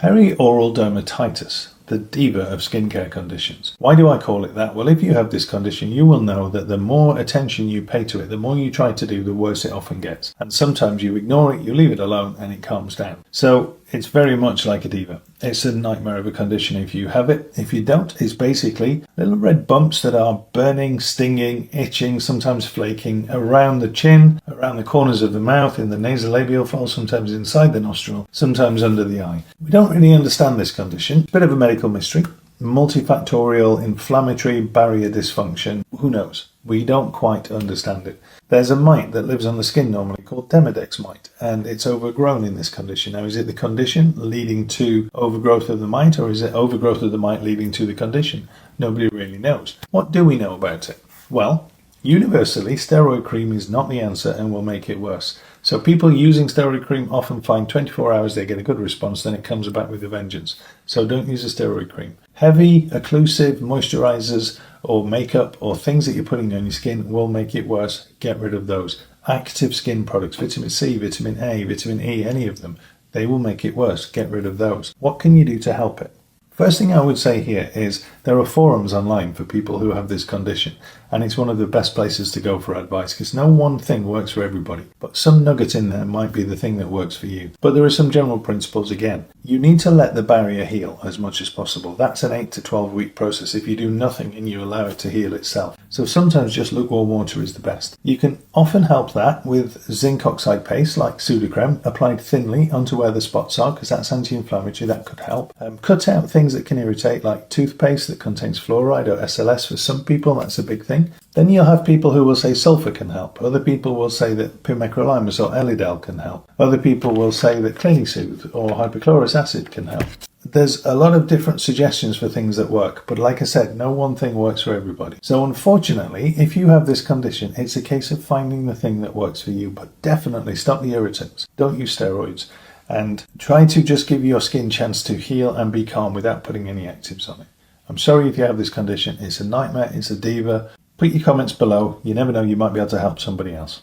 Perioral dermatitis, the diva of skincare conditions. Why do I call it that? Well, if you have this condition, you will know that the more attention you pay to it, the more you try to do, the worse it often gets. And sometimes you ignore it, you leave it alone, and it calms down. So it's very much like a diva. It's a nightmare of a condition if you have it. If you don't, it's basically little red bumps that are burning, stinging, itching, sometimes flaking around the chin, around the corners of the mouth, in the nasolabial fold, sometimes inside the nostril, sometimes under the eye. We don't really understand this condition. It's a bit of a medical mystery. Multifactorial inflammatory barrier dysfunction. Who knows? We don't quite understand it. There's a mite that lives on the skin normally called Demodex mite, and it's overgrown in this condition. Now, is it the condition leading to overgrowth of the mite, or is it overgrowth of the mite leading to the condition? Nobody really knows. What do we know about it? Well, universally, steroid cream is not the answer and will make it worse. So people using steroid cream often find 24 hours they get a good response, then it comes back with a vengeance. So don't use a steroid cream. Heavy, occlusive moisturizers or makeup or things that you're putting on your skin will make it worse. Get rid of those. Active skin products, vitamin C, vitamin A, vitamin E, any of them, they will make it worse. Get rid of those. What can you do to help it? First thing I would say here is there are forums online for people who have this condition, and it's one of the best places to go for advice because no one thing works for everybody, but some nugget in there might be the thing that works for you. But there are some general principles again. You need to let the barrier heal as much as possible. That's an 8 to 12 week process if you do nothing and you allow it to heal itself. So sometimes just lukewarm water is the best. You can often help that with zinc oxide paste like Sudocrem applied thinly onto where the spots are because that's anti-inflammatory. That could help. Cut out things that can irritate like toothpaste that contains fluoride or SLS. For some people that's a big thing. Then you'll have people who will say sulfur can help. Other people will say that pimecrolimus or Elidel can help. Other people will say that Clinisoothe or hypochlorous acid can help. There's a lot of different suggestions for things that work, but like I said, no one thing works for everybody. So unfortunately, if you have this condition, it's a case of finding the thing that works for you, but definitely stop the irritants. Don't use steroids. And try to just give your skin a chance to heal and be calm without putting any actives on it. I'm sorry if you have this condition. It's a nightmare. It's a diva. Put your comments below. You never know, you might be able to help somebody else.